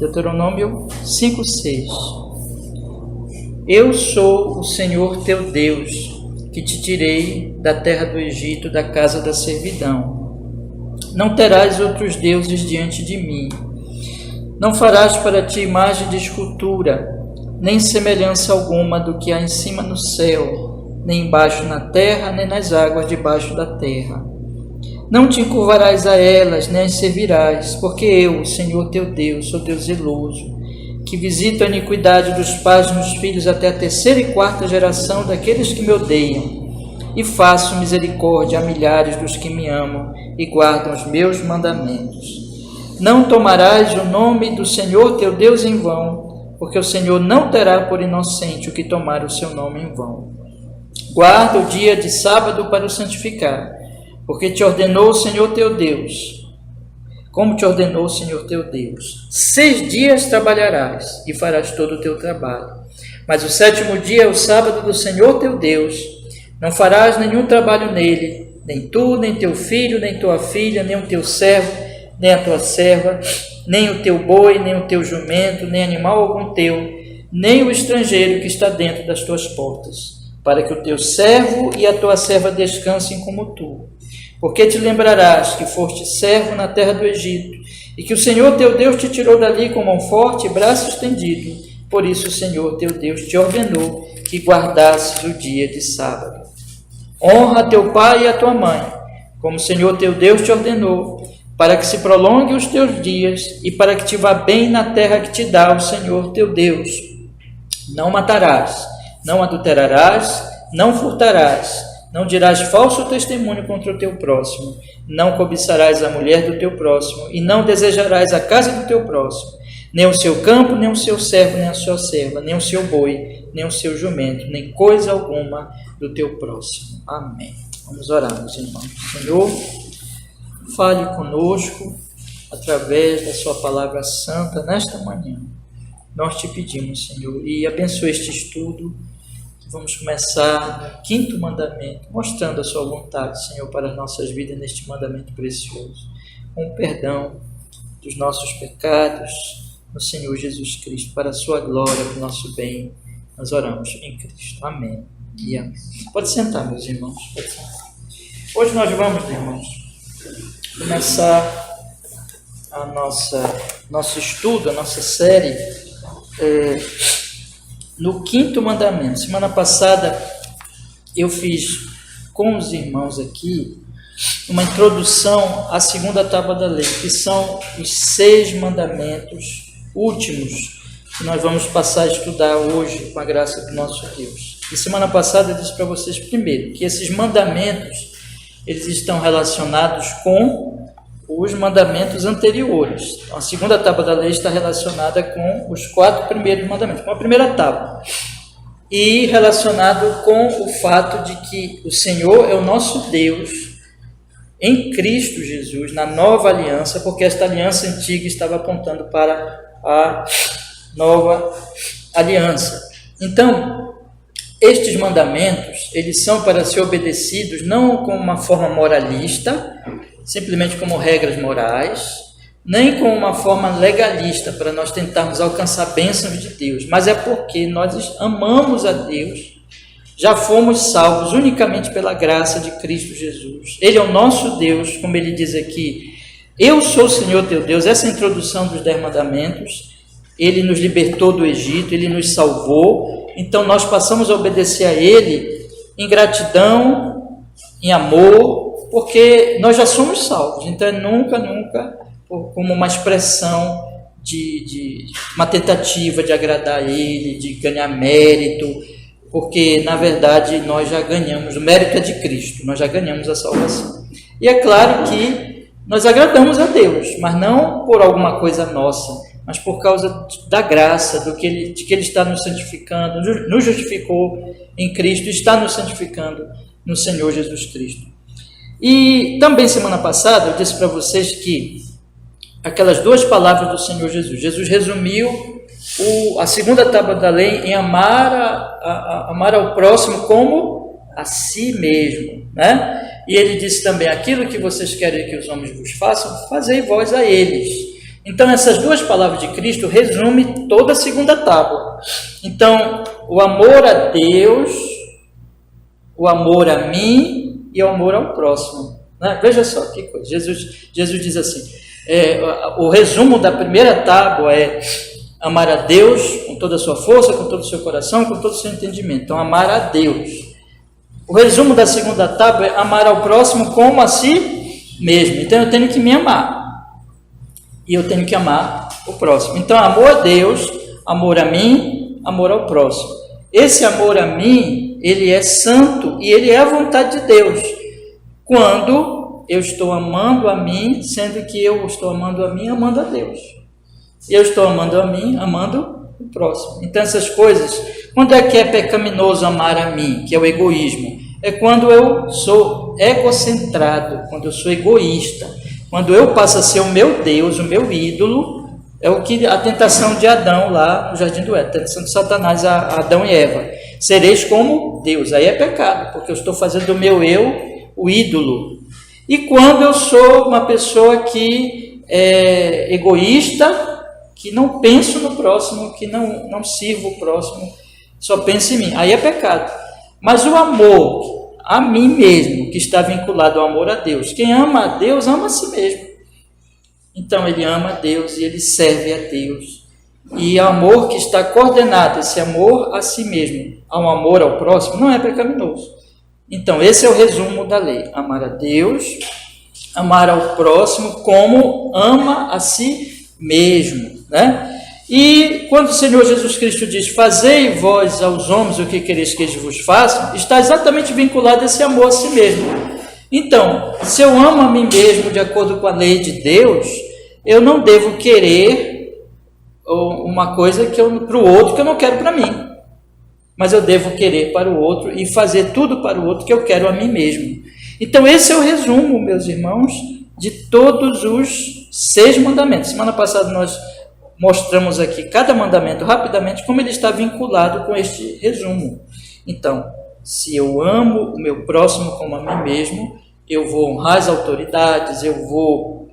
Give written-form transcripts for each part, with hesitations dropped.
Deuteronômio 5:6. Eu sou o Senhor teu Deus, que te tirei da terra do Egito, da casa da servidão. Não terás outros deuses diante de mim. Não farás para ti imagem de escultura, nem semelhança alguma do que há em cima no céu, nem embaixo na terra, nem nas águas debaixo da terra. Não te encurvarás a elas, nem as servirás, porque eu, o Senhor teu Deus, sou Deus zeloso, que visito a iniquidade dos pais nos filhos até a 3ª e 4ª geração daqueles que me odeiam, e faço misericórdia a milhares dos que me amam e guardam os meus mandamentos. Não tomarás o nome do Senhor teu Deus em vão, porque o Senhor não terá por inocente o que tomar o seu nome em vão. Guarda o dia de sábado para o santificar, porque te ordenou o Senhor teu Deus. Como te ordenou o Senhor teu Deus. 6 dias trabalharás e farás todo o teu trabalho. Mas o 7º dia é o sábado do Senhor teu Deus. Não farás nenhum trabalho nele, nem tu, nem teu filho, nem tua filha, nem o teu servo, nem a tua serva, nem o teu boi, nem o teu jumento, nem animal algum teu, nem o estrangeiro que está dentro das tuas portas, para que o teu servo e a tua serva descansem como tu. Porque te lembrarás que foste servo na terra do Egito, e que o Senhor teu Deus te tirou dali com mão forte e braço estendido. Por isso o Senhor teu Deus te ordenou que guardasses o dia de sábado. Honra a teu pai e a tua mãe, como o Senhor teu Deus te ordenou, para que se prolongue os teus dias e para que te vá bem na terra que te dá o Senhor teu Deus. Não matarás, não adulterarás, não furtarás, não dirás falso testemunho contra o teu próximo, não cobiçarás a mulher do teu próximo, e não desejarás a casa do teu próximo, nem o seu campo, nem o seu servo, nem a sua serva, nem o seu boi, nem o seu jumento, nem coisa alguma do teu próximo. Amém. Vamos orar, meus irmãos. Senhor, fale conosco através da sua palavra santa nesta manhã. Nós te pedimos, Senhor, e abençoe este estudo. Vamos começar o 5º mandamento, mostrando a sua vontade, Senhor, para as nossas vidas neste mandamento precioso, com o perdão dos nossos pecados no Senhor Jesus Cristo, para a sua glória, para o nosso bem. Nós oramos em Cristo. Amém e amém. Pode sentar, meus irmãos. Pode sentar. Hoje nós vamos, irmãos, começar a nosso estudo, a nossa série no 5º mandamento. Semana passada eu fiz com os irmãos aqui uma introdução à 2ª tábua da lei, que são os 6 mandamentos últimos que nós vamos passar a estudar hoje com a graça do nosso Deus. E semana passada eu disse para vocês primeiro que esses mandamentos eles estão relacionados com os mandamentos anteriores. Então, a 2ª tábua da lei está relacionada com os 4 primeiros mandamentos, com a primeira tábua, e relacionado com o fato de que o Senhor é o nosso Deus em Cristo Jesus, na nova aliança, porque esta aliança antiga estava apontando para a nova aliança. Então, estes mandamentos, eles são para ser obedecidos não com uma forma moralista, simplesmente como regras morais, nem com uma forma legalista para nós tentarmos alcançar bênçãos de Deus, mas é porque nós amamos a Deus, já fomos salvos unicamente pela graça de Cristo Jesus. Ele é o nosso Deus, como ele diz aqui, eu sou o Senhor teu Deus. Essa é a introdução dos 10 mandamentos. Ele nos libertou do Egito, ele nos salvou, então nós passamos a obedecer a ele em gratidão, em amor, porque nós já somos salvos. Então é nunca como uma expressão de uma tentativa de agradar a ele, de ganhar mérito, porque na verdade nós já ganhamos, o mérito é de Cristo, nós já ganhamos a salvação. E é claro que nós agradamos a Deus, mas não por alguma coisa nossa, mas por causa da graça, de que Ele está nos santificando, nos justificou em Cristo, está nos santificando no Senhor Jesus Cristo. E também semana passada eu disse para vocês que aquelas 2 palavras do Senhor Jesus, Jesus resumiu a 2ª tábua da lei em amar ao próximo como a si mesmo, né? E ele disse também, aquilo que vocês querem que os homens vos façam, fazei vós a eles. Então, essas duas palavras de Cristo resumem toda a segunda tábua. Então, o amor a Deus, o amor a mim e o amor ao próximo. Né? Veja só que coisa. Jesus diz assim, o resumo da primeira tábua é amar a Deus com toda a sua força, com todo o seu coração, com todo o seu entendimento. Então, amar a Deus. O resumo da segunda tábua é amar ao próximo como a si mesmo. Então, eu tenho que me amar. E eu tenho que amar o próximo. Então, amor a Deus, amor a mim, amor ao próximo. Esse amor a mim, ele é santo e ele é a vontade de Deus. Quando eu estou amando a mim, sendo que eu estou amando a mim, amando a Deus. Eu estou amando a mim, amando o próximo. Então, essas coisas, quando é que é pecaminoso amar a mim, que é o egoísmo? É quando eu sou egocentrado, quando eu sou egoísta, quando eu passo a ser o meu Deus, o meu ídolo. É o que a tentação de Adão lá no Jardim do Éden, a tentação de Satanás a Adão e Eva. Sereis como Deus. Aí é pecado, porque eu estou fazendo do meu eu o ídolo. E quando eu sou uma pessoa que é egoísta, que não penso no próximo, que não sirvo o próximo, só penso em mim. Aí é pecado. Mas o amor a mim mesmo, que está vinculado ao amor a Deus. Quem ama a Deus, ama a si mesmo. Então, ele ama a Deus e ele serve a Deus. E o amor que está coordenado, esse amor a si mesmo, ao amor ao próximo, não é pecaminoso. Então, esse é o resumo da lei. Amar a Deus, amar ao próximo como ama a si mesmo, né? E quando o Senhor Jesus Cristo diz, fazei vós aos homens o que quereis que eles vos façam, está exatamente vinculado a esse amor a si mesmo. Então, se eu amo a mim mesmo de acordo com a lei de Deus, eu não devo querer uma coisa para o outro que eu não quero para mim. Mas eu devo querer para o outro e fazer tudo para o outro que eu quero a mim mesmo. Então, esse é o resumo, meus irmãos, de todos os 6 mandamentos. Semana passada nós mostramos aqui cada mandamento rapidamente como ele está vinculado com este resumo. Então, se eu amo o meu próximo como a mim mesmo, eu vou honrar as autoridades, eu vou,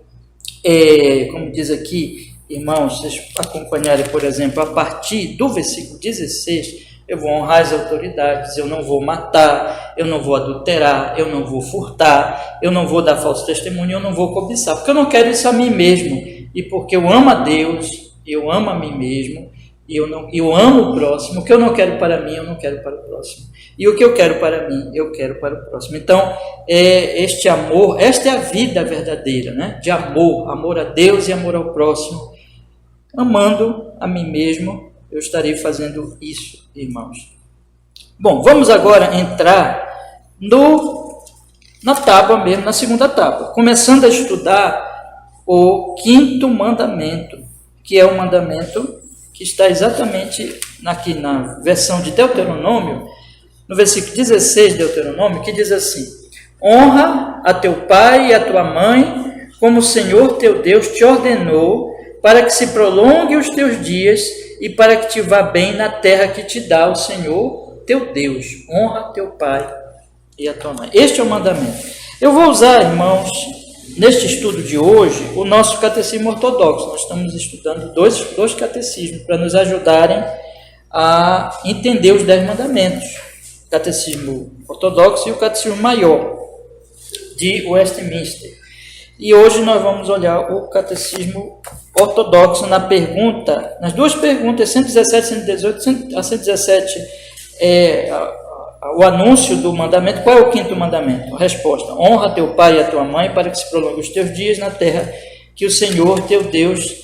como diz aqui, irmãos, vocês acompanharem, por exemplo, a partir do versículo 16, eu vou honrar as autoridades, eu não vou matar, eu não vou adulterar, eu não vou furtar, eu não vou dar falso testemunho, eu não vou cobiçar, porque eu não quero isso a mim mesmo, e porque eu amo a Deus, eu amo a mim mesmo, e eu amo o próximo. O que eu não quero para mim, eu não quero para o próximo. E o que eu quero para mim, eu quero para o próximo. Então, este amor, esta é a vida verdadeira, né? De amor a Deus e amor ao próximo. Amando a mim mesmo, eu estarei fazendo isso, irmãos. Bom, vamos agora entrar na tábua mesmo, na segunda tábua. Começando a estudar o 5º mandamento, que é o mandamento que está exatamente aqui na versão de Deuteronômio, no versículo 16 de Deuteronômio, que diz assim: honra a teu pai e a tua mãe, como o Senhor teu Deus te ordenou, para que se prolongue os teus dias e para que te vá bem na terra que te dá o Senhor teu Deus. Honra teu pai e a tua mãe. Este é o mandamento. Eu vou usar, irmãos, neste estudo de hoje, o nosso catecismo ortodoxo. Nós estamos estudando dois catecismos para nos ajudarem a entender os 10 mandamentos. O catecismo ortodoxo e o catecismo maior de Westminster. E hoje nós vamos olhar o catecismo ortodoxo nas duas perguntas, 117 e 118. A 117 o anúncio do mandamento. Qual é o 5º mandamento? A resposta: honra teu pai e a tua mãe, para que se prolongue os teus dias na terra que o Senhor teu Deus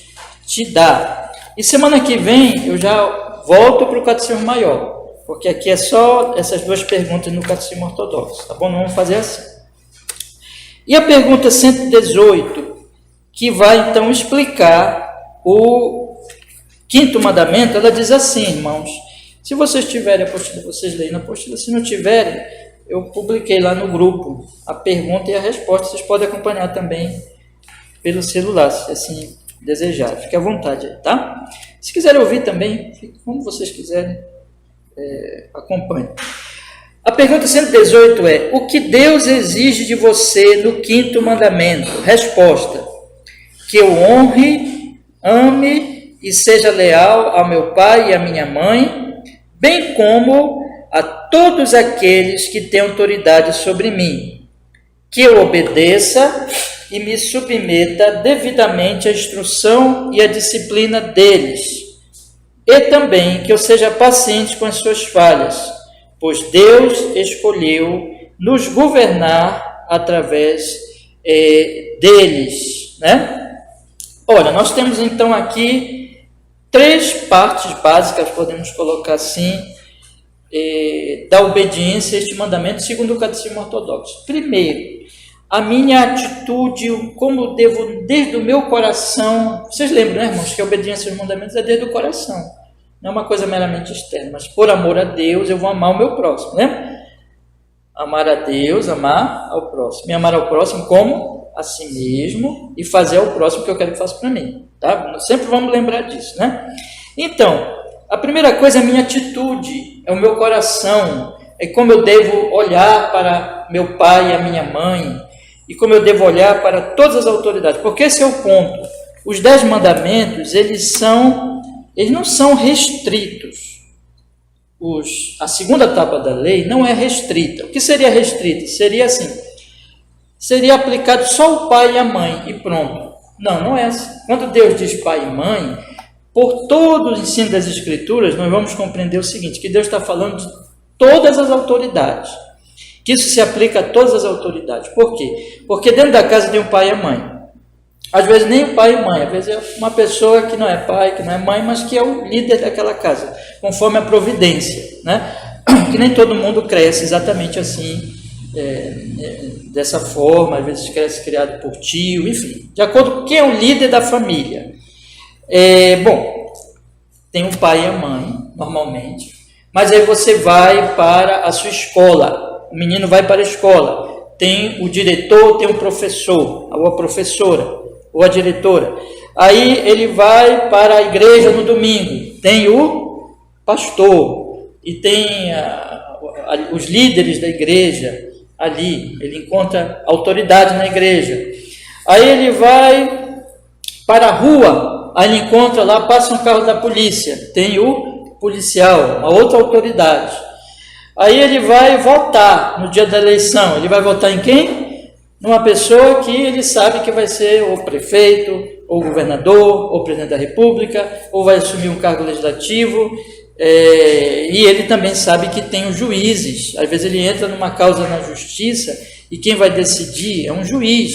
te dá. E semana que vem eu já volto para o catecismo maior, porque aqui é só essas 2 perguntas no catecismo ortodoxo, tá bom? Não vamos fazer assim. E a pergunta 118, que vai então explicar o 5º mandamento, ela diz assim, irmãos. Se vocês tiverem a apostila, vocês leem na apostila. Se não tiverem, eu publiquei lá no grupo a pergunta e a resposta. Vocês podem acompanhar também pelo celular, se assim desejar. Fique à vontade, tá? Se quiserem ouvir também, como vocês quiserem, acompanhe. A pergunta 118 é: o que Deus exige de você no 5º mandamento? Resposta: que eu honre ame e seja leal ao meu pai e à minha mãe, bem como a todos aqueles que têm autoridade sobre mim, que eu obedeça e me submeta devidamente à instrução e à disciplina deles, e também que eu seja paciente com as suas falhas, pois Deus escolheu nos governar através deles, né? Olha, nós temos então aqui 3 partes básicas, podemos colocar assim, da obediência a este mandamento segundo o Catecismo Ortodoxo. Primeiro, a minha atitude, como eu devo, desde o meu coração. Vocês lembram, né, irmãos, que a obediência aos mandamentos é desde o coração, não é uma coisa meramente externa, mas por amor a Deus eu vou amar o meu próximo, né? Amar a Deus, amar ao próximo, e amar ao próximo como a si mesmo, e fazer ao próximo o que eu quero que faça para mim, tá? Sempre vamos lembrar disso, né? Então, a primeira coisa é a minha atitude, é o meu coração, é como eu devo olhar para meu pai e a minha mãe, e como eu devo olhar para todas as autoridades, porque esse é o ponto. Os 10 mandamentos, eles não são restritos. A segunda tábua da lei não é restrita. O que seria restrita? Seria assim, seria aplicado só o pai e a mãe, e pronto. Não é assim. Quando Deus diz pai e mãe, por todo o ensino das Escrituras, nós vamos compreender o seguinte, que Deus está falando de todas as autoridades, que isso se aplica a todas as autoridades. Por quê? Porque dentro da casa tem o pai e a mãe. Às vezes nem o pai e mãe, às vezes é uma pessoa que não é pai, que não é mãe, mas que é o líder daquela casa, conforme a providência, né? Que nem todo mundo cresce exatamente assim, dessa forma, às vezes cresce criado por tio, enfim, de acordo com quem é o líder da família. Bom, tem o pai e a mãe, normalmente, mas aí você vai para a sua escola, o menino vai para a escola, tem o diretor, tem o professor, ou a professora, ou a diretora. Aí ele vai para a igreja no domingo, tem o pastor, e tem os líderes da igreja ali, ele encontra autoridade na igreja. Aí ele vai para a rua, aí ele encontra lá, passa um carro da polícia, tem o policial, uma outra autoridade. Aí ele vai votar no dia da eleição, ele vai votar em quem? Numa pessoa que ele sabe que vai ser o prefeito, ou governador, ou presidente da república, ou vai assumir um cargo legislativo, e ele também sabe que tem os juízes. Às vezes ele entra numa causa na justiça, e quem vai decidir é um juiz.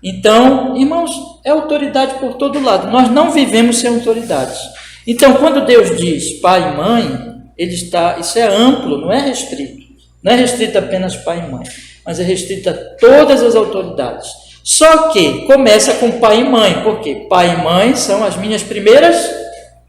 Então, irmãos, é autoridade por todo lado, nós não vivemos sem autoridades. Então, quando Deus diz pai e mãe, isso é amplo, não é restrito. Não é restrito apenas pai e mãe, mas é restrito a todas as autoridades. Só que começa com pai e mãe, porque pai e mãe são as minhas primeiras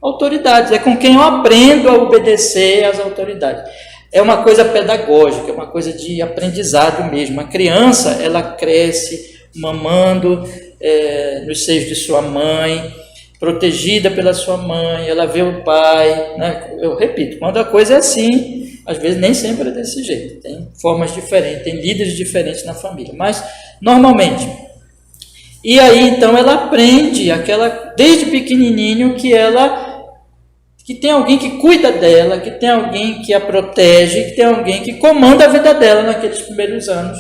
autoridades, é com quem eu aprendo a obedecer às autoridades. É uma coisa pedagógica, é uma coisa de aprendizado mesmo. A criança, ela cresce mamando nos seios de sua mãe, protegida pela sua mãe, ela vê o pai, né? Eu repito, quando a coisa é assim, às vezes nem sempre é desse jeito, tem formas diferentes, tem líderes diferentes na família, mas normalmente. E aí então ela aprende, desde pequenininho, que tem alguém que cuida dela, que tem alguém que a protege, que tem alguém que comanda a vida dela naqueles primeiros anos,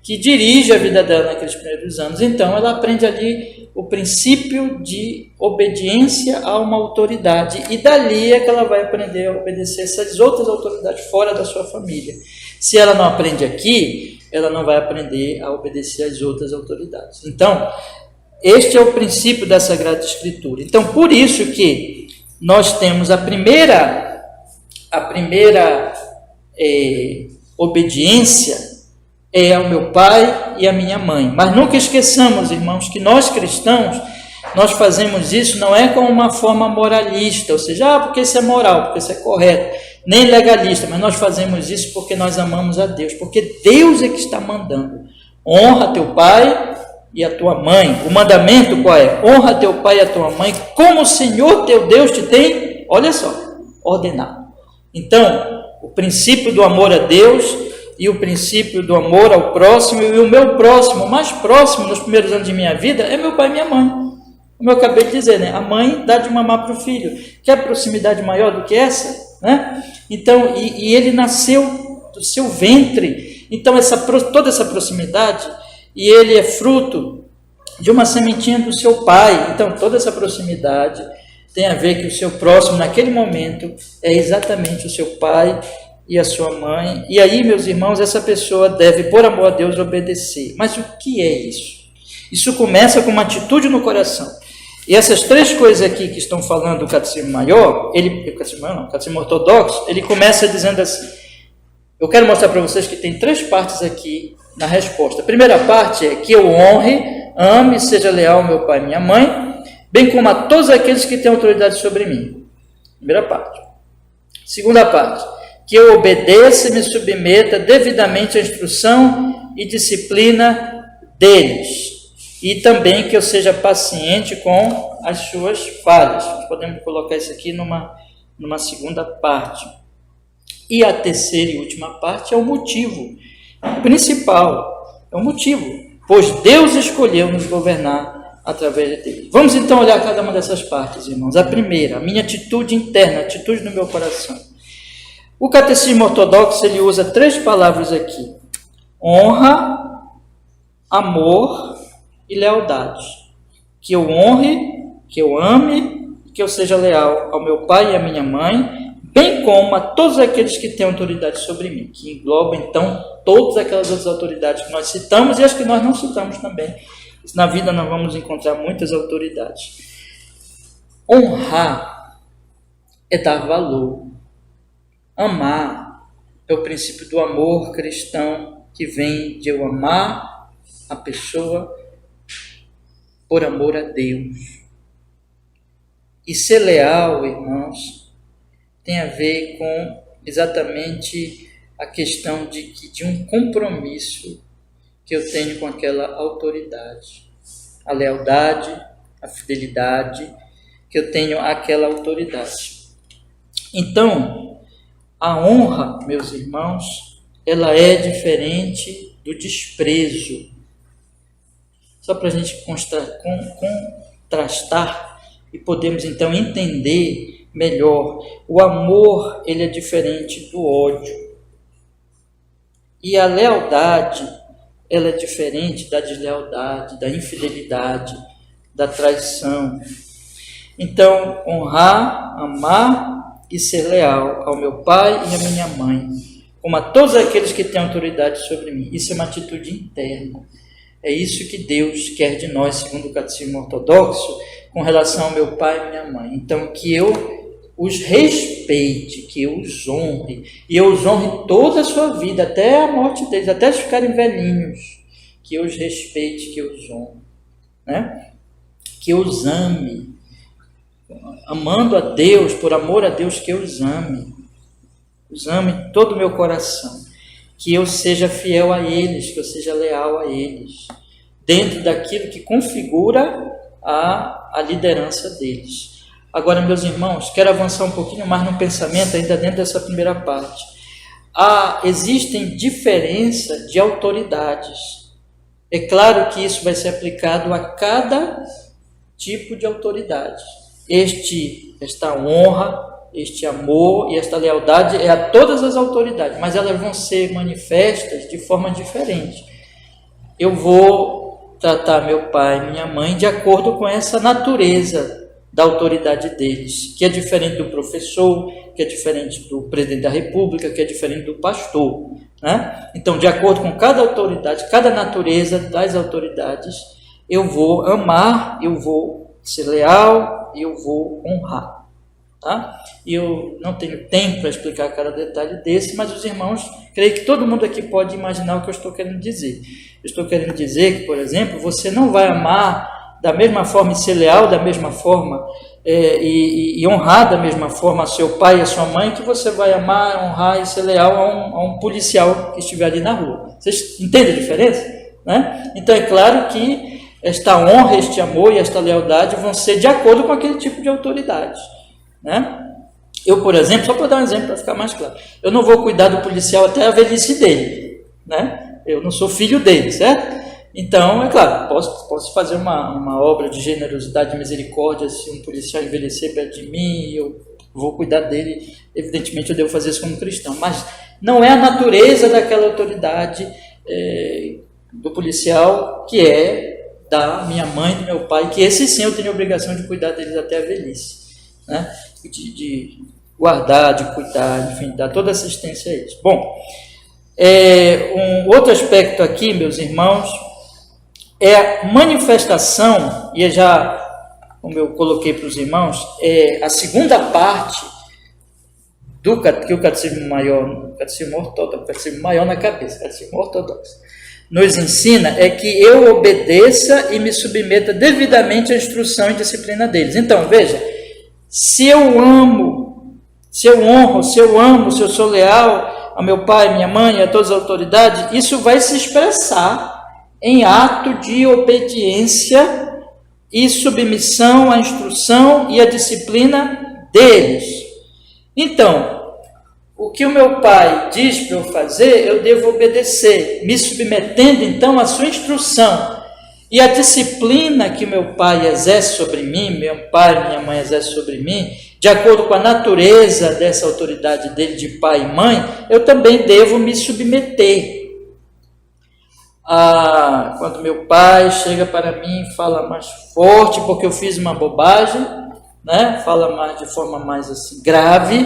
que dirige a vida dela naqueles primeiros anos. Então ela aprende ali o princípio de obediência a uma autoridade, e dali é que ela vai aprender a obedecer essas outras autoridades fora da sua família. Se ela não aprende aqui, ela não vai aprender a obedecer às outras autoridades. Então, este é o princípio da Sagrada Escritura. Então, por isso que nós temos a primeira obediência ao meu pai e à minha mãe. Mas nunca esqueçamos, irmãos, que nós cristãos, nós fazemos isso não é com uma forma moralista, ou seja, porque isso é moral, porque isso é correto, nem legalista, mas nós fazemos isso porque nós amamos a Deus, porque Deus é que está mandando. Honra teu pai e a tua mãe. O mandamento qual é? Honra teu pai e a tua mãe, como o Senhor teu Deus te tem, olha só, ordenado. Então, o princípio do amor a Deus e o princípio do amor ao próximo, e o meu próximo, mais próximo nos primeiros anos de minha vida, é meu pai e minha mãe. como eu acabei de dizer, né? A mãe dá de mamar para o filho. Quer proximidade maior do que essa? Né? Então, e ele nasceu do seu ventre. Então, toda essa proximidade, e ele é fruto de uma sementinha do seu pai. Então, toda essa proximidade tem a ver que o seu próximo, naquele momento, é exatamente o seu pai e a sua mãe. E aí, meus irmãos, essa pessoa deve, por amor a Deus, obedecer. Mas o que é isso? Isso começa com uma atitude no coração. E essas três coisas aqui que estão falando do Catecismo Maior, o Catecismo Ortodoxo, ele começa dizendo assim, eu quero mostrar para vocês que tem três partes aqui na resposta. A primeira parte é que eu honre, ame e seja leal ao meu pai e minha mãe, bem como a todos aqueles que têm autoridade sobre mim. Primeira parte. Segunda parte, que eu obedeça e me submeta devidamente à instrução e disciplina deles. E também que eu seja paciente com as suas falhas. Nós podemos colocar isso aqui numa segunda parte. E a terceira e última parte é o motivo principal. É o motivo. Pois Deus escolheu nos governar através dele. Vamos então olhar cada uma dessas partes, irmãos. A primeira, a minha atitude interna, a atitude no meu coração. O Catecismo Ortodoxo, ele usa três palavras aqui. Honra, amor e lealdade. Que eu honre, que eu ame, que eu seja leal ao meu pai e à minha mãe, bem como a todos aqueles que têm autoridade sobre mim, que engloba então todas aquelas outras autoridades que nós citamos e as que nós não citamos também. Na vida nós vamos encontrar muitas autoridades. Honrar é dar valor. Amar é o princípio do amor cristão, que vem de eu amar a pessoa por amor a Deus. E ser leal, irmãos, tem a ver com exatamente a questão de um compromisso que eu tenho com aquela autoridade. A lealdade, a fidelidade que eu tenho àquela autoridade. Então, a honra, meus irmãos, ela é diferente do desprezo. Só para a gente contrastar e podermos então entender melhor. O amor, ele é diferente do ódio. E a lealdade, ela é diferente da deslealdade, da infidelidade, da traição. Então, honrar, amar e ser leal ao meu pai e à minha mãe, como a todos aqueles que têm autoridade sobre mim. Isso é uma atitude interna. É isso que Deus quer de nós, segundo o Catecismo Ortodoxo, com relação ao meu pai e minha mãe. Então, que eu os respeite, que eu os honre, e eu os honre toda a sua vida, até a morte deles, até eles ficarem velhinhos, que eu os respeite, que eu os honre, né? Que eu os ame, amando a Deus, por amor a Deus, que eu os ame todo o meu coração, que eu seja fiel a eles, que eu seja leal a eles, dentro daquilo que configura a liderança deles. Agora, meus irmãos, quero avançar um pouquinho mais no pensamento, ainda dentro dessa primeira parte. Existem diferenças de autoridades. É claro que isso vai ser aplicado a cada tipo de autoridade. Esta honra, este amor e esta lealdade é a todas as autoridades, mas elas vão ser manifestas de forma diferente. Eu vou tratar meu pai e minha mãe de acordo com essa natureza da autoridade deles, que é diferente do professor, que é diferente do presidente da república, que é diferente do pastor, né? Então, de acordo com cada autoridade, cada natureza das autoridades, eu vou amar, eu vou ser leal e eu vou honrar, tá? E eu não tenho tempo para explicar cada detalhe desse, mas os irmãos, creio que todo mundo aqui pode imaginar o que eu estou querendo dizer. Eu estou querendo dizer que, por exemplo, você não vai amar da mesma forma e ser leal da mesma forma e honrar da mesma forma a seu pai e a sua mãe, que você vai amar, honrar e ser leal a um policial que estiver ali na rua. Vocês entendem a diferença? Né? Então é claro que esta honra, este amor e esta lealdade vão ser de acordo com aquele tipo de autoridade, né? Eu, por exemplo, só para dar um exemplo para ficar mais claro, eu não vou cuidar do policial até a velhice dele, né? Eu não sou filho dele, certo? Então, é claro, posso fazer uma obra de generosidade e misericórdia se um policial envelhecer perto de mim e eu vou cuidar dele. Evidentemente, eu devo fazer isso como cristão, mas não é a natureza daquela autoridade do policial que é da minha mãe, do meu pai, que esse sim eu tenho a obrigação de cuidar deles até a velhice, né? De guardar, de cuidar, enfim, dar toda assistência a eles. Bom, um outro aspecto aqui, meus irmãos, é a manifestação, e já, como eu coloquei para os irmãos, a segunda parte que o catecismo maior, catecismo maior na cabeça, catecismo ortodoxo, nos ensina é que eu obedeça e me submeta devidamente à instrução e disciplina deles. Então, veja, se eu amo, se eu honro, se eu amo, se eu sou leal ao meu pai, minha mãe, a todas as autoridades, isso vai se expressar em ato de obediência e submissão à instrução e à disciplina deles. Então, o que o meu pai diz para eu fazer, eu devo obedecer, me submetendo então à sua instrução. E a disciplina que meu pai exerce sobre mim, meu pai e minha mãe exercem sobre mim, de acordo com a natureza dessa autoridade dele de pai e mãe, eu também devo me submeter. Quando meu pai chega para mim e fala mais forte porque eu fiz uma bobagem, né? Fala de forma mais assim, grave,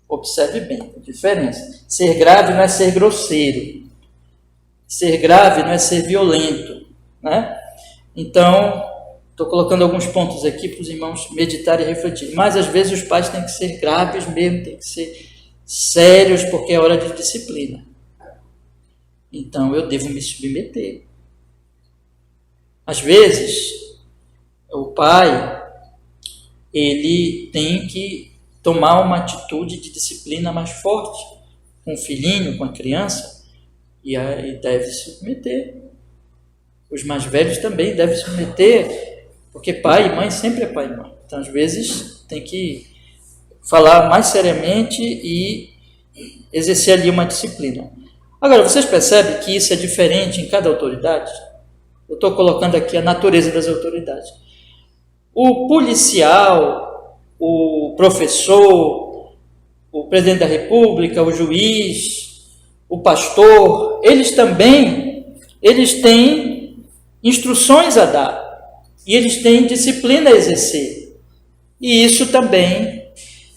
observe bem a diferença. Ser grave não é ser grosseiro. Ser grave não é ser violento, né? Então, estou colocando alguns pontos aqui para os irmãos meditarem e refletirem. Mas às vezes os pais têm que ser graves mesmo, têm que ser sérios, porque é hora de disciplina. Então, eu devo me submeter. Às vezes, o pai, ele tem que tomar uma atitude de disciplina mais forte com o filhinho, com a criança, e aí deve se submeter. Os mais velhos também devem se submeter, porque pai e mãe sempre é pai e mãe. Então, às vezes, tem que falar mais seriamente e exercer ali uma disciplina. Agora, vocês percebem que isso é diferente em cada autoridade? Eu estou colocando aqui a natureza das autoridades. O policial, o professor, o presidente da república, o juiz, o pastor, eles têm instruções a dar e eles têm disciplina a exercer. E isso também,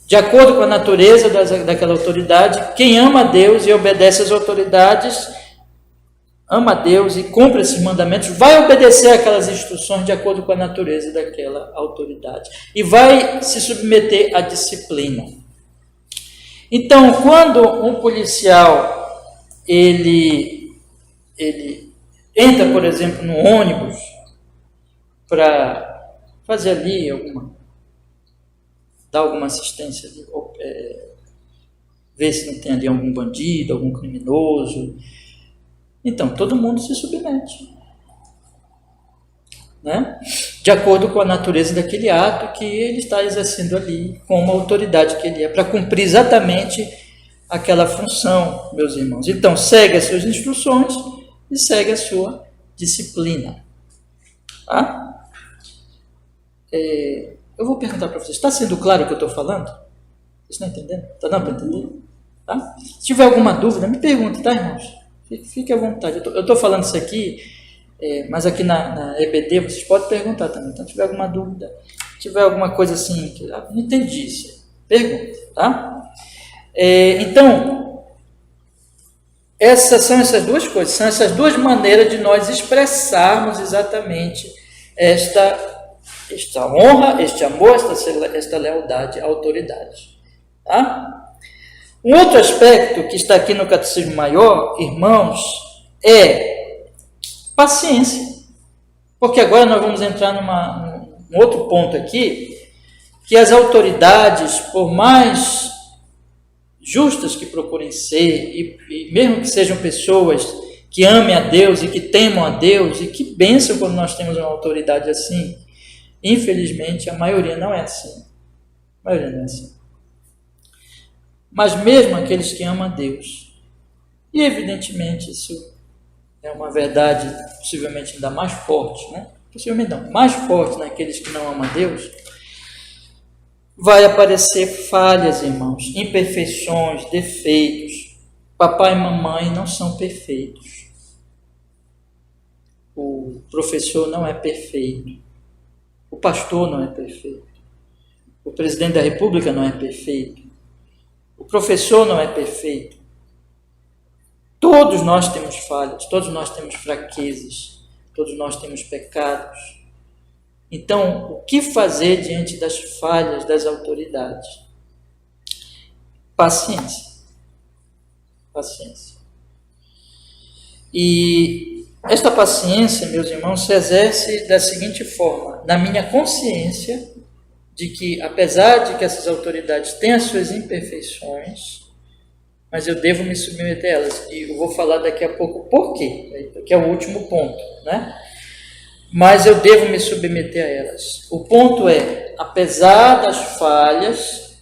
de acordo com a natureza daquela autoridade, quem ama a Deus e obedece às autoridades, ama a Deus e cumpre esses mandamentos, vai obedecer aquelas instruções de acordo com a natureza daquela autoridade e vai se submeter à disciplina. Então, quando um policial ele entra, por exemplo, no ônibus para fazer ali dar alguma assistência, ver se não tem ali algum bandido, algum criminoso. Então, todo mundo se submete, né? De acordo com a natureza daquele ato que ele está exercendo ali, com uma autoridade que ele é, para cumprir exatamente aquela função, meus irmãos. Então, segue as suas instruções e segue a sua disciplina. Tá? Eu vou perguntar para vocês, está sendo claro o que eu estou falando? Vocês estão entendendo? Está dando para entender? Tá? Se tiver alguma dúvida, me pergunte, tá, irmãos? Fique à vontade. Eu estou falando isso aqui, mas aqui na EBD vocês podem perguntar também. Então, se tiver alguma dúvida, se tiver alguma coisa assim, que não entendi isso, pergunte, tá? Então, são essas duas coisas, são essas duas maneiras de nós expressarmos exatamente esta honra, este amor, esta lealdade à autoridade. Tá? Um outro aspecto que está aqui no Catecismo Maior, irmãos, é paciência. Porque agora nós vamos entrar num outro ponto aqui, que as autoridades, por mais justas que procurem ser, e mesmo que sejam pessoas que amem a Deus e que temam a Deus, e que bênção quando nós temos uma autoridade assim, infelizmente a maioria não é assim. A maioria não é assim. Mas mesmo aqueles que amam a Deus, e evidentemente isso é uma verdade possivelmente ainda mais forte, né? Possivelmente não, mais forte naqueles que não amam a Deus, vai aparecer falhas, irmãos, imperfeições, defeitos. Papai e mamãe não são perfeitos. O professor não é perfeito. O pastor não é perfeito. O presidente da República não é perfeito. O professor não é perfeito. Todos nós temos falhas, todos nós temos fraquezas, todos nós temos pecados. Então, o que fazer diante das falhas das autoridades? Paciência. Paciência. E esta paciência, meus irmãos, se exerce da seguinte forma: na minha consciência de que, apesar de que essas autoridades têm as suas imperfeições, mas eu devo me submeter a elas. E eu vou falar daqui a pouco por quê, que é o último ponto, né? Mas eu devo me submeter a elas. O ponto é, apesar das falhas,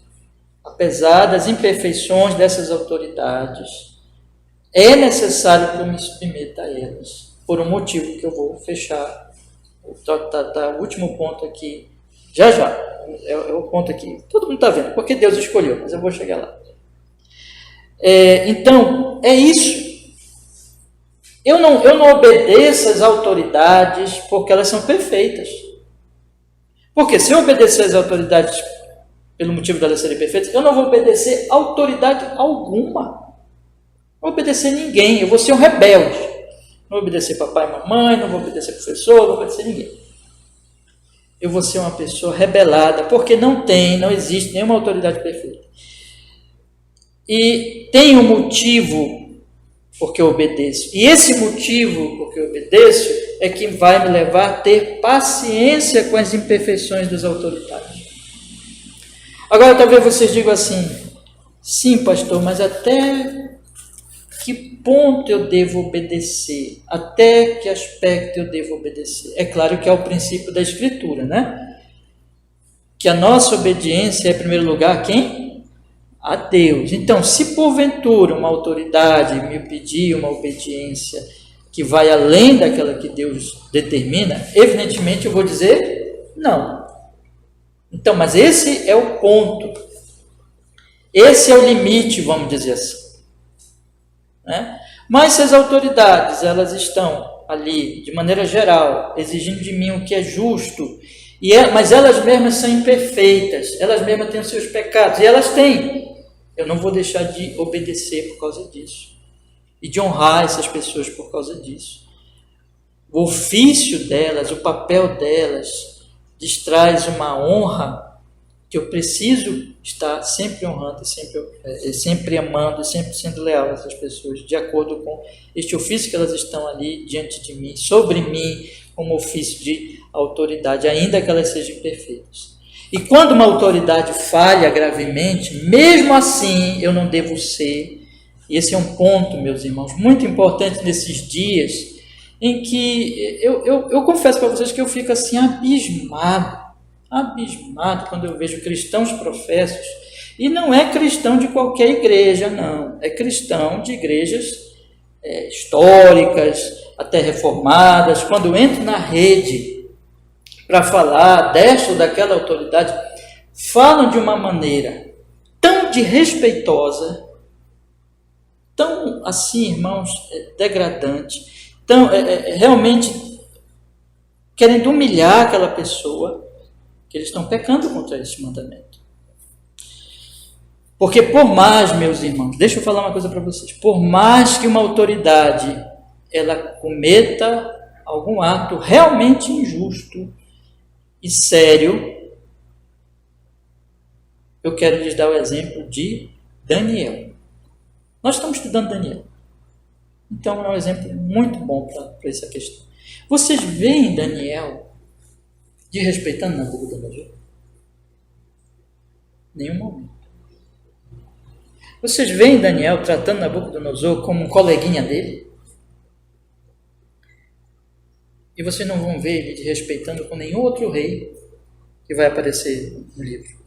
apesar das imperfeições dessas autoridades, é necessário que eu me submeta a elas, por um motivo que eu vou fechar. O último ponto aqui, já, é o ponto aqui. Todo mundo está vendo, porque Deus escolheu, mas eu vou chegar lá. Então, é isso. Eu não obedeço às autoridades porque elas são perfeitas. Porque se eu obedecer às autoridades pelo motivo de elas serem perfeitas, eu não vou obedecer a autoridade alguma. Não vou obedecer ninguém, eu vou ser um rebelde. Não vou obedecer papai e mamãe, não vou obedecer professor, não vou obedecer ninguém. Eu vou ser uma pessoa rebelada, porque não existe nenhuma autoridade perfeita. E tem um motivo porque eu obedeço. E esse motivo porque eu obedeço é que vai me levar a ter paciência com as imperfeições das autoridades. Agora, talvez vocês digam assim: sim, pastor, mas até que ponto eu devo obedecer? Até que aspecto eu devo obedecer? É claro que é o princípio da Escritura, né? Que a nossa obediência é, em primeiro lugar, quem? A Deus. Então, se porventura uma autoridade me pedir uma obediência que vai além daquela que Deus determina, evidentemente eu vou dizer não. Então, mas esse é o ponto. Esse é o limite, vamos dizer assim. Né? Mas se as autoridades, elas estão ali, de maneira geral, exigindo de mim o que é justo, mas elas mesmas são imperfeitas, elas mesmas têm os seus pecados, e elas têm. Eu não vou deixar de obedecer por causa disso. E de honrar essas pessoas por causa disso. O ofício delas, o papel delas, lhes traz uma honra que eu preciso estar sempre honrando, sempre amando, sempre sendo leal a essas pessoas, de acordo com este ofício que elas estão ali diante de mim, sobre mim, como ofício de autoridade, ainda que elas sejam imperfeitas. E quando uma autoridade falha gravemente, mesmo assim eu não devo ser. E esse é um ponto, meus irmãos, muito importante nesses dias, em que eu confesso para vocês que eu fico assim abismado quando eu vejo cristãos professos, e não é cristão de qualquer igreja, não, é cristão de igrejas históricas, até reformadas. Quando eu entro na rede para falar desta ou daquela autoridade, falam de uma maneira tão desrespeitosa, tão assim, irmãos, degradante, tão realmente querendo humilhar aquela pessoa, que eles estão pecando contra esse mandamento. Porque por mais, meus irmãos, deixa eu falar uma coisa para vocês, por mais que uma autoridade ela cometa algum ato realmente injusto e sério, eu quero lhes dar o exemplo de Daniel. Nós estamos estudando Daniel. Então é um exemplo muito bom para essa questão. Vocês veem Daniel desrespeitando Nabucodonosor? Nenhum momento. Vocês veem Daniel tratando Nabucodonosor como um coleguinha dele? E vocês não vão ver ele desrespeitando com nenhum outro rei que vai aparecer no livro.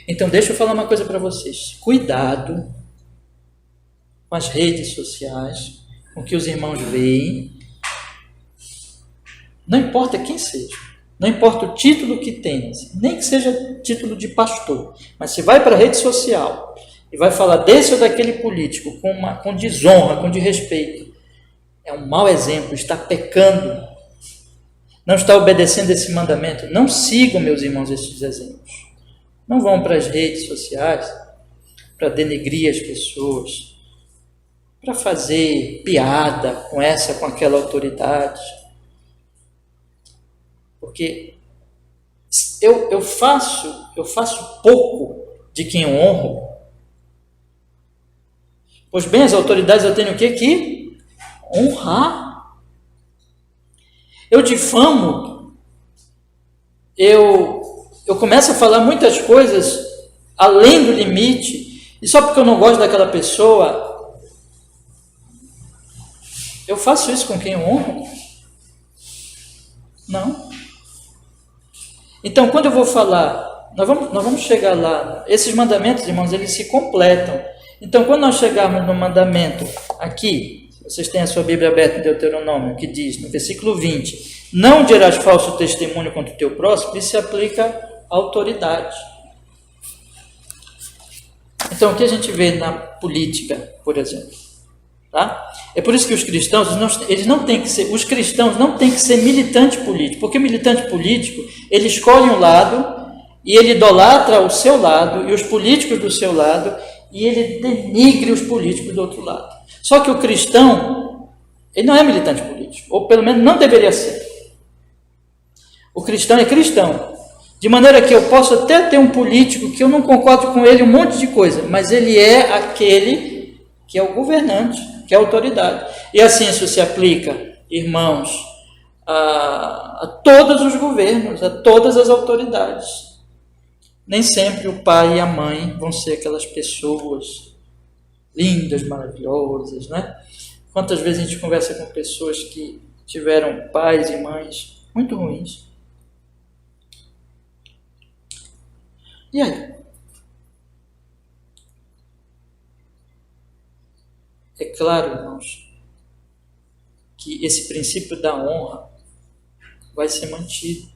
Então, deixa eu falar uma coisa para vocês. Cuidado com as redes sociais, com que os irmãos veem, não importa quem seja, não importa o título que tenhas, nem que seja título de pastor, mas se vai para a rede social e vai falar desse ou daquele político com desonra, com desrespeito, é um mau exemplo, está pecando, não está obedecendo esse mandamento. Não sigam, meus irmãos, esses exemplos. Não vão para as redes sociais para denegrir as pessoas, para fazer piada com essa, com aquela autoridade. Porque eu faço pouco de quem eu honro. Pois bem, as autoridades eu tenho o quê? Que honrar. Eu difamo, eu começo a falar muitas coisas além do limite, e só porque eu não gosto daquela pessoa, eu faço isso com quem eu honro? Não. Então, quando eu vou falar, nós vamos chegar lá, esses mandamentos, irmãos, eles se completam. Então, quando nós chegarmos no mandamento aqui, vocês têm a sua Bíblia aberta em Deuteronômio, que diz, no versículo 20, não dirás falso testemunho contra o teu próximo, isso se aplica à autoridade. Então, o que a gente vê na política, por exemplo? Tá? É por isso que os cristãos, os cristãos não têm que ser militante político, porque militante político, ele escolhe um lado, e ele idolatra o seu lado, e os políticos do seu lado, e ele denigre os políticos do outro lado. Só que o cristão, ele não é militante político, ou pelo menos não deveria ser. O cristão é cristão, de maneira que eu posso até ter um político que eu não concordo com ele um monte de coisa, mas ele é aquele que é o governante, que é a autoridade. E assim isso se aplica, irmãos, a todos os governos, a todas as autoridades. Nem sempre o pai e a mãe vão ser aquelas pessoas lindas, maravilhosas, né? Quantas vezes a gente conversa com pessoas que tiveram pais e mães muito ruins. E aí? É claro, irmãos, que esse princípio da honra vai ser mantido.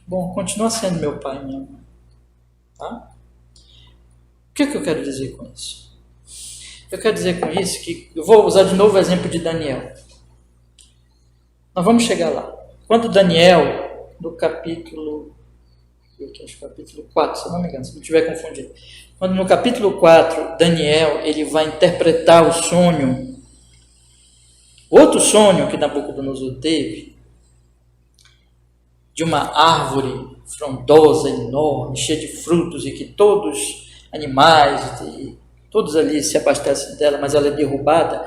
Bom, continua sendo meu pai e minha mãe. Tá? O que eu quero dizer com isso? Eu quero dizer com isso que eu vou usar de novo o exemplo de Daniel. Nós vamos chegar lá. Quando Daniel, no capítulo 4, se eu não me engano, se não estiver confundido. Quando no capítulo 4, Daniel, ele vai interpretar o sonho, outro sonho que Nabucodonosor teve, de uma árvore frondosa, enorme, cheia de frutos, e que todos animais, todos ali se abastecem dela, mas ela é derrubada.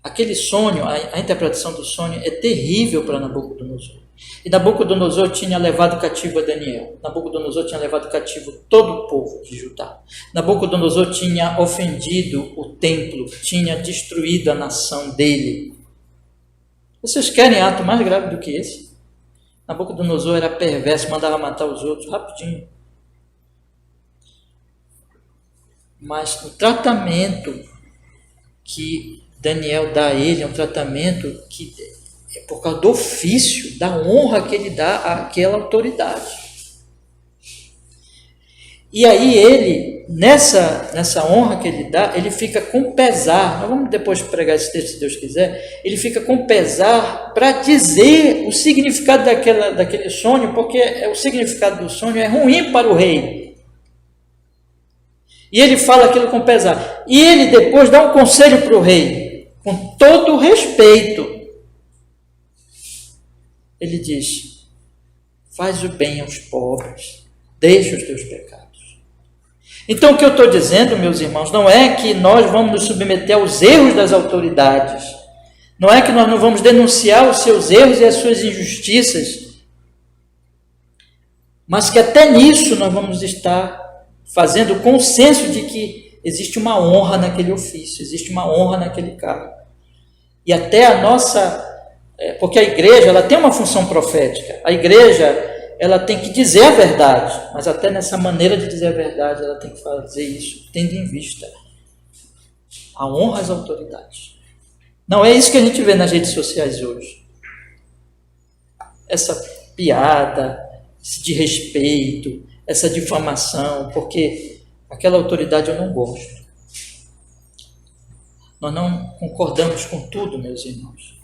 Aquele sonho, a interpretação do sonho é terrível para Nabucodonosor. E Nabucodonosor tinha levado cativo a Daniel. Nabucodonosor tinha levado cativo todo o povo de Judá. Nabucodonosor tinha ofendido o templo, tinha destruído a nação dele. Vocês querem ato mais grave do que esse? Nabucodonosor era perverso, mandava matar os outros rapidinho. Mas o tratamento que Daniel dá a ele é um tratamento que é por causa do ofício, da honra que ele dá àquela autoridade. E aí ele, nessa honra que ele dá, ele fica com pesar. Nós vamos depois pregar esse texto, se Deus quiser. Ele fica com pesar para dizer o significado daquele sonho, porque o significado do sonho é ruim para o rei. E ele fala aquilo com pesar. E ele depois dá um conselho para o rei, com todo o respeito. Ele diz: faz o bem aos pobres, deixa os teus pecados. Então o que eu estou dizendo, meus irmãos, não é que nós vamos nos submeter aos erros das autoridades, não é que nós não vamos denunciar os seus erros e as suas injustiças, mas que até nisso nós vamos estar fazendo consenso de que existe uma honra naquele ofício, existe uma honra naquele cargo. E até a nossa... Porque a igreja, ela tem uma função profética. A igreja, ela tem que dizer a verdade, mas até nessa maneira de dizer a verdade, ela tem que fazer isso, tendo em vista a honra às autoridades. Não é isso que a gente vê nas redes sociais hoje. Essa piada, esse desrespeito, essa difamação, porque aquela autoridade eu não gosto. Nós não concordamos com tudo, meus irmãos.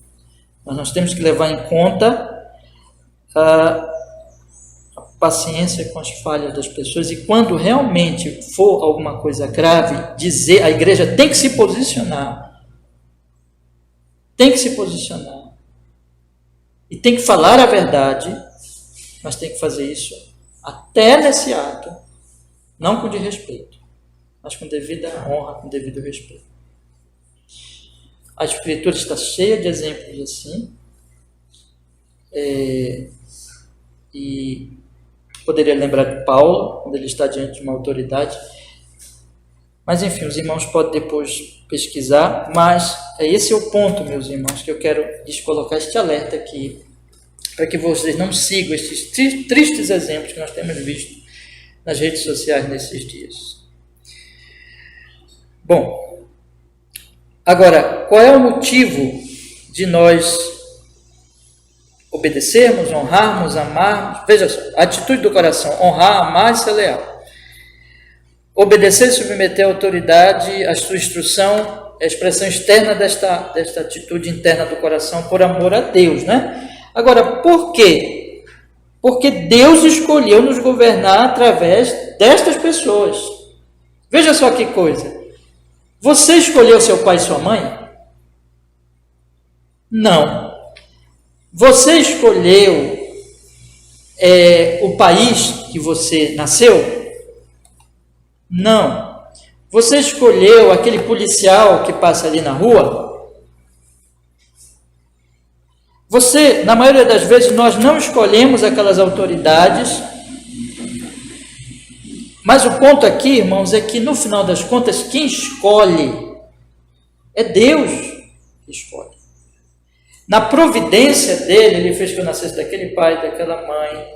Mas nós temos que levar em conta a paciência com as falhas das pessoas, e quando realmente for alguma coisa grave, dizer, a igreja tem que se posicionar. Tem que se posicionar. E tem que falar a verdade, mas tem que fazer isso até nesse ato, não com desrespeito, mas com devida honra, com devido respeito. A Escritura está cheia de exemplos assim, e poderia lembrar de Paulo, quando ele está diante de uma autoridade, mas enfim, os irmãos podem depois pesquisar, mas esse é o ponto, meus irmãos, que eu quero lhes colocar este alerta aqui, para que vocês não sigam esses tristes exemplos que nós temos visto nas redes sociais nesses dias. Bom, agora, qual é o motivo de nós obedecermos, honrarmos, amarmos? Veja só, a atitude do coração: honrar, amar e ser leal. Obedecer e submeter à autoridade, a sua instrução, é a expressão externa desta atitude interna do coração por amor a Deus, né? Agora, por quê? Porque Deus escolheu nos governar através destas pessoas. Veja só que coisa. Você escolheu seu pai e sua mãe? Não. Você escolheu o país que você nasceu? Não. Você escolheu aquele policial que passa ali na rua? Você, na maioria das vezes, nós não escolhemos aquelas autoridades, mas o ponto aqui, irmãos, é que no final das contas, quem escolhe é Deus que escolhe. Na providência dele, ele fez que eu nascesse daquele pai, daquela mãe,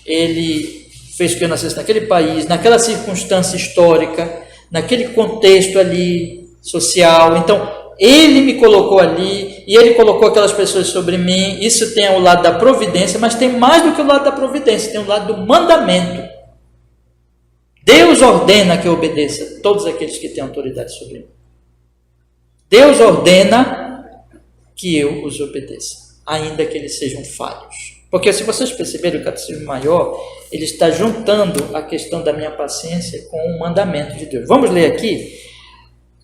ele fez que eu nascesse naquele país, naquela circunstância histórica, naquele contexto ali social. Então, ele me colocou ali e ele colocou aquelas pessoas sobre mim. Isso tem o lado da providência, mas tem mais do que o lado da providência, tem o lado do mandamento. Deus ordena que eu obedeça a todos aqueles que têm autoridade sobre mim. Deus ordena que eu os obedeça, ainda que eles sejam falhos. Porque se vocês perceberem, o Catecismo Maior, ele está juntando a questão da minha paciência com o mandamento de Deus. Vamos ler aqui.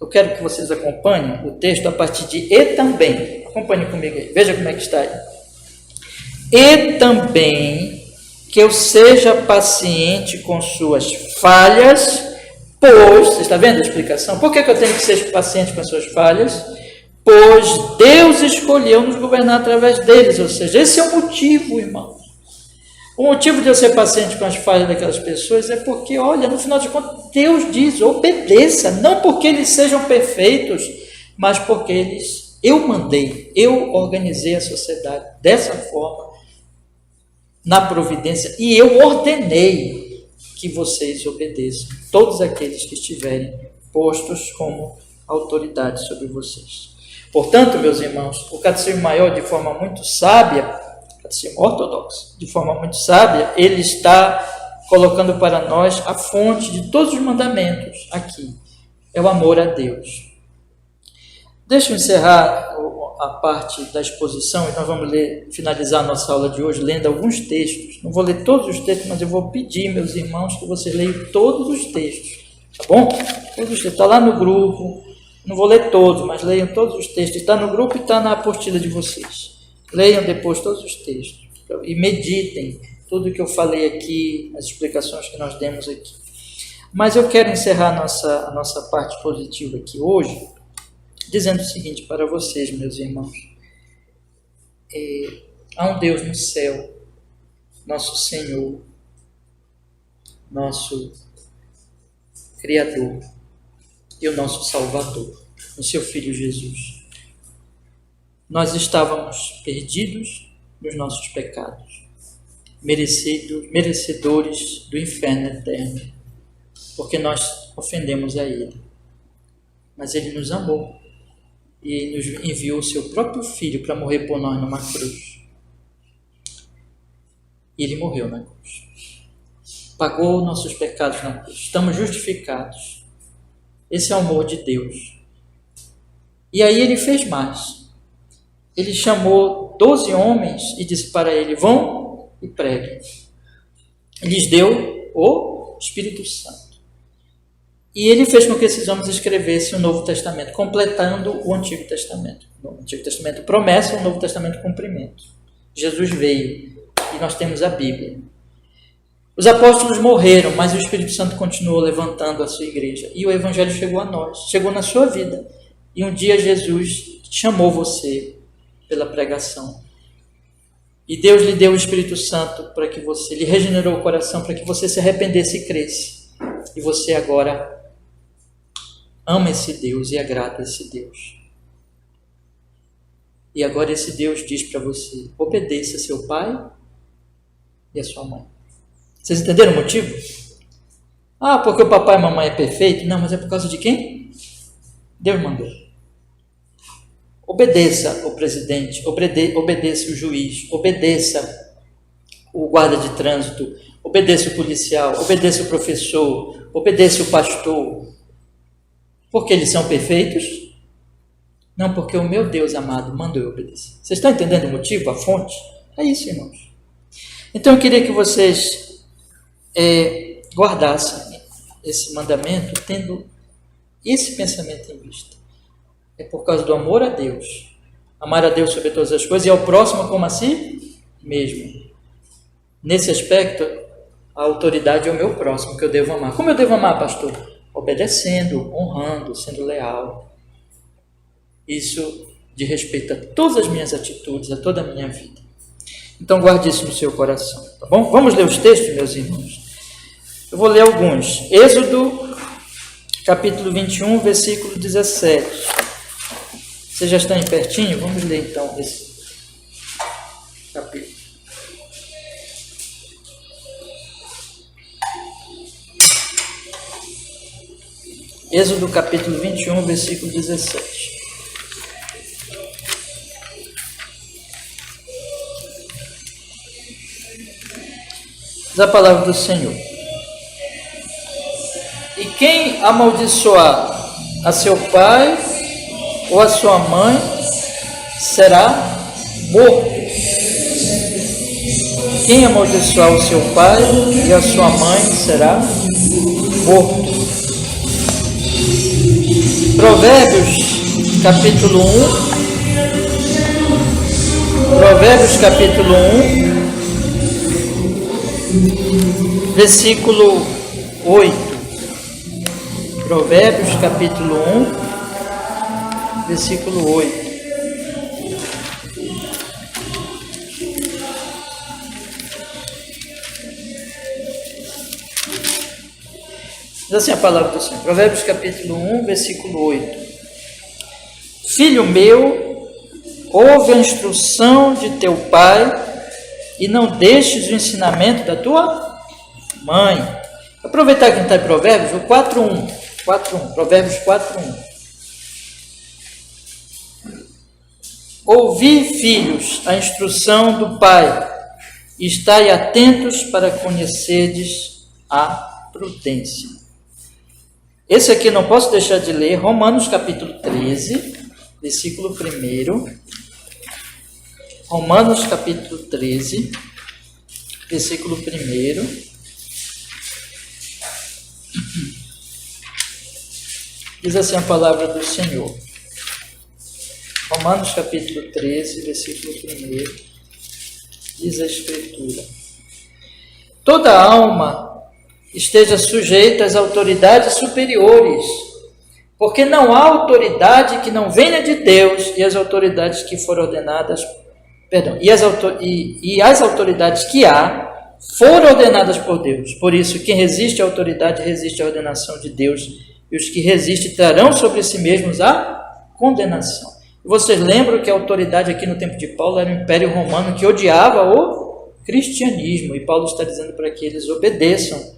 Eu quero que vocês acompanhem o texto a partir de "e também". Acompanhe comigo aí. Veja como é que está aí. "E também que eu seja paciente com suas falhas, pois..." Você está vendo a explicação? Por que eu tenho que ser paciente com as suas falhas? "Pois Deus escolheu nos governar através deles." Ou seja, esse é o motivo, irmãos. O motivo de eu ser paciente com as falhas daquelas pessoas é porque, olha, no final de contas, Deus diz: obedeça, não porque eles sejam perfeitos, mas porque eu mandei, eu organizei a sociedade dessa forma, na providência, e eu ordenei que vocês obedeçam, todos aqueles que estiverem postos como autoridade sobre vocês. Portanto, meus irmãos, o Catecismo Maior, de forma muito sábia, Catecismo Ortodoxo, de forma muito sábia, ele está colocando para nós a fonte de todos os mandamentos aqui. É o amor a Deus. Deixa eu encerrar a parte da exposição e nós vamos finalizar a nossa aula de hoje lendo alguns textos. Não vou ler todos os textos, mas eu vou pedir, meus irmãos, que vocês leiam todos os textos. Tá bom? Todos os textos. Está lá no grupo. Não vou ler todos, mas leiam todos os textos. Está no grupo e está na apostila de vocês. Leiam depois todos os textos e meditem tudo que eu falei aqui, as explicações que nós demos aqui. Mas eu quero encerrar a nossa parte positiva aqui hoje, dizendo o seguinte para vocês, meus irmãos. Há um Deus no céu, nosso Senhor, nosso Criador e o nosso Salvador, o seu Filho Jesus. Nós estávamos perdidos nos nossos pecados, merecedores do inferno eterno, porque nós ofendemos a Ele. Mas Ele nos amou e nos enviou o seu próprio Filho para morrer por nós numa cruz. E ele morreu na cruz. Pagou nossos pecados na cruz. Estamos justificados. Esse é o amor de Deus. E aí ele fez mais. Ele chamou 12 homens e disse para ele: vão e preguem. Lhes deu o Espírito Santo. E ele fez com que esses homens escrevessem o Novo Testamento, completando o Antigo Testamento. No Antigo Testamento promessa, o Novo Testamento cumprimento. Jesus veio e nós temos a Bíblia. Os apóstolos morreram, mas o Espírito Santo continuou levantando a sua igreja. E o Evangelho chegou a nós, chegou na sua vida. E um dia Jesus chamou você pela pregação. E Deus lhe deu o Espírito Santo para que você, lhe regenerou o coração para que você se arrependesse e cresce. E você agora ama esse Deus e agrada esse Deus. E agora esse Deus diz para você: obedeça a seu pai e a sua mãe. Vocês entenderam o motivo? Ah, porque o papai e a mamãe é perfeito? Não, mas é por causa de quem? Deus mandou. Obedeça o presidente, obedeça o juiz, obedeça o guarda de trânsito, obedeça o policial, obedeça o professor, obedeça o pastor. Porque eles são perfeitos? Não, porque o meu Deus amado mandou eu obedecer. Vocês estão entendendo o motivo, a fonte? É isso, irmãos. Então eu queria que vocês guardassem esse mandamento tendo esse pensamento em vista. É por causa do amor a Deus. Amar a Deus sobre todas as coisas e ao próximo como a si mesmo. Nesse aspecto, a autoridade é o meu próximo, que eu devo amar. Como eu devo amar, pastor? Obedecendo, honrando, sendo leal. Isso de respeito a todas as minhas atitudes, a toda a minha vida. Então guarde isso no seu coração, tá bom? Vamos ler os textos, meus irmãos? Eu vou ler alguns. Êxodo, capítulo 21, versículo 17. Vocês já estão aí pertinho? Vamos ler então esse capítulo. Êxodo capítulo 21, versículo 17. Diz a palavra do Senhor: e quem amaldiçoar a seu pai ou a sua mãe será morto. Quem amaldiçoar o seu pai e a sua mãe será morto. Provérbios capítulo 1, Provérbios capítulo 1, versículo 8. Provérbios capítulo 1, versículo 8. Diz assim a palavra do Senhor. Provérbios capítulo 1, versículo 8. Filho meu, ouve a instrução de teu pai e não deixes o ensinamento da tua mãe. Aproveitar que não está em Provérbios, o 4.1, Provérbios 4.1. Ouvi, filhos, a instrução do pai, e estai atentos para conhecerdes a prudência. Esse aqui não posso deixar de ler, Romanos capítulo 13, versículo 1. Romanos capítulo 13, versículo 1. Diz assim a palavra do Senhor. Romanos capítulo 13, versículo 1. Diz a Escritura: toda alma esteja sujeita às autoridades superiores, porque não há autoridade que não venha de Deus, e as autoridades que foram ordenadas, e as autoridades que há foram ordenadas por Deus. Por isso, quem resiste à autoridade resiste à ordenação de Deus, e os que resistem trarão sobre si mesmos a condenação. Vocês lembram que a autoridade aqui no tempo de Paulo era o Império Romano, que odiava o cristianismo, e Paulo está dizendo para que eles obedeçam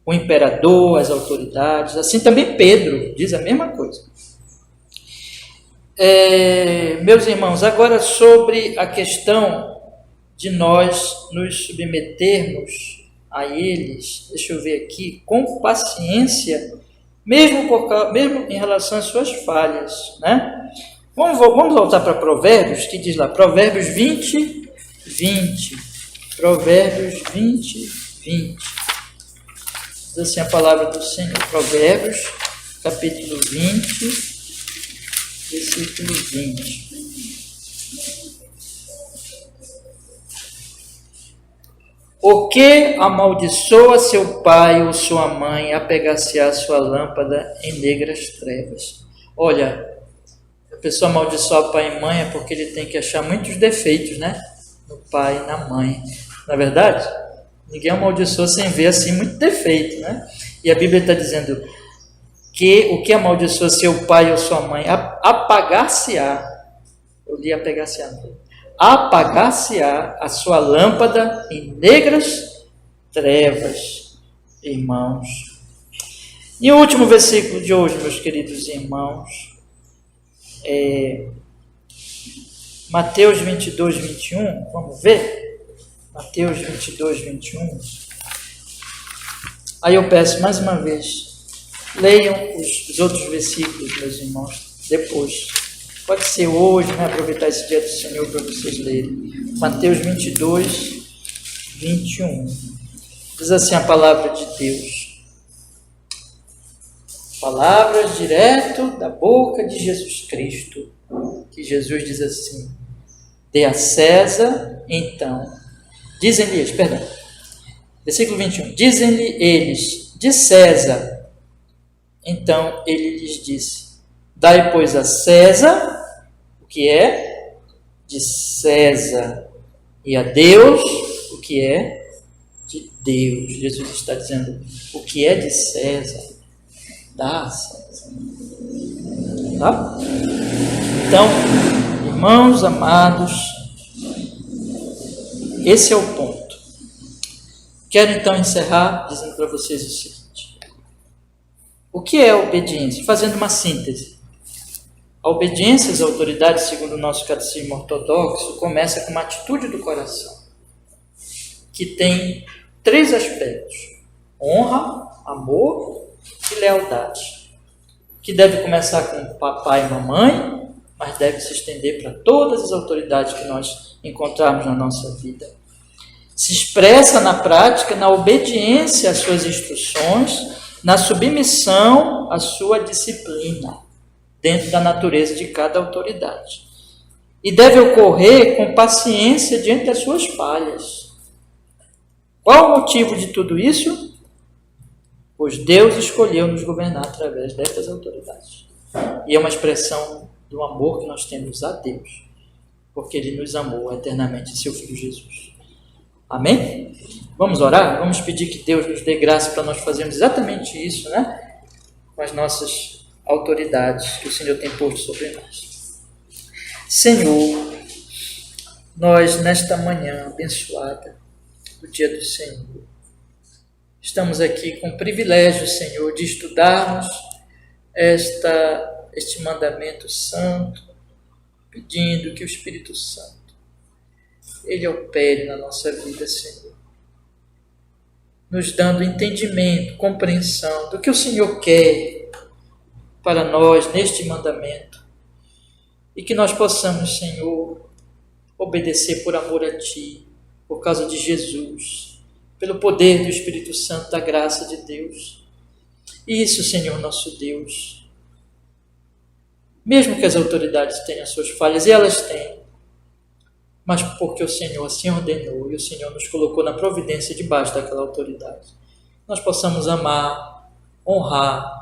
o imperador, as autoridades. Assim também Pedro diz a mesma coisa. Meus irmãos, agora sobre a questão de nós nos submetermos a eles, deixa eu ver aqui, com paciência, mesmo em relação às suas falhas, né? Vamos voltar para Provérbios, que diz lá, Provérbios 20, 20. Provérbios 20, 20. Diz assim a palavra do Senhor. Provérbios, capítulo 20, versículo 20. O que amaldiçoa seu pai ou sua mãe, apegar-se-á sua lâmpada em negras trevas. Olha, a pessoa amaldiçoa pai e mãe é porque ele tem que achar muitos defeitos, né? No pai e na mãe. Na verdade, ninguém amaldiçoa sem ver assim muito defeito, né? E a Bíblia está dizendo que o que amaldiçoa seu pai ou sua mãe, apagar-se-á. Eu li apegar-se-á. Apagar-se-á a sua lâmpada em negras trevas, irmãos. E o último versículo de hoje, meus queridos irmãos, Mateus 22, 21, vamos ver? Mateus 22, 21. Aí eu peço mais uma vez, leiam os outros versículos, meus irmãos, depois. Pode ser hoje, né? Aproveitar esse dia do Senhor para vocês lerem. Mateus 22, 21. Diz assim a palavra de Deus. Palavras direto da boca de Jesus Cristo. Que Jesus diz assim: dê a César, então. Dizem-lhe eles, perdão. Versículo 21. Dizem-lhe eles, de César. Então ele lhes disse: dai, pois, a César o que é de César, e a Deus o que é de Deus. Jesus está dizendo: o que é de César, dá a César. Tá? Então, irmãos amados, esse é o ponto. Quero então encerrar dizendo para vocês o seguinte: o que é obediência? Fazendo uma síntese. A obediência às autoridades, segundo o nosso catecismo ortodoxo, começa com uma atitude do coração, que tem 3 aspectos: honra, amor e lealdade, que deve começar com papai e mamãe, mas deve se estender para todas as autoridades que nós encontrarmos na nossa vida. Se expressa na prática, na obediência às suas instruções, na submissão à sua disciplina, dentro da natureza de cada autoridade. E deve ocorrer com paciência diante das suas falhas. Qual o motivo de tudo isso? Pois Deus escolheu nos governar através destas autoridades. E é uma expressão do amor que nós temos a Deus, porque Ele nos amou eternamente em seu Filho Jesus. Amém? Vamos orar? Vamos pedir que Deus nos dê graça para nós fazermos exatamente isso, né? Com as nossas autoridades que o Senhor tem posto sobre nós. Senhor, nós nesta manhã abençoada do dia do Senhor, estamos aqui com o privilégio, Senhor, de estudarmos este mandamento santo, pedindo que o Espírito Santo Ele opere na nossa vida, Senhor, nos dando entendimento, compreensão do que o Senhor quer para nós neste mandamento, e que nós possamos, Senhor, obedecer por amor a Ti, por causa de Jesus, pelo poder do Espírito Santo, da graça de Deus. E isso, Senhor nosso Deus, mesmo que as autoridades tenham suas falhas, e elas têm, mas porque o Senhor assim ordenou, e o Senhor nos colocou na providência debaixo daquela autoridade, nós possamos amar, honrar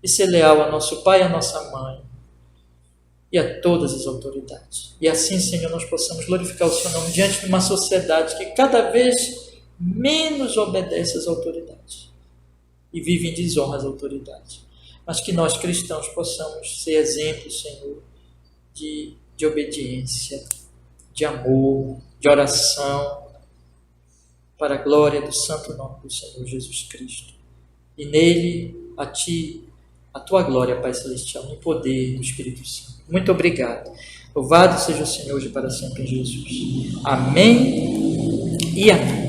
e ser leal a nosso pai e a nossa mãe e a todas as autoridades. E assim, Senhor, nós possamos glorificar o Seu nome diante de uma sociedade que cada vez menos obedece às autoridades e vive em desonra às autoridades. Mas que nós, cristãos, possamos ser exemplos, Senhor, de obediência, de amor, de oração, para a glória do santo nome do Senhor Jesus Cristo. E nele, a Ti, a Tua glória, Pai Celestial, no poder do Espírito Santo. Muito obrigado. Louvado seja o Senhor de para sempre em Jesus. Amém e amém.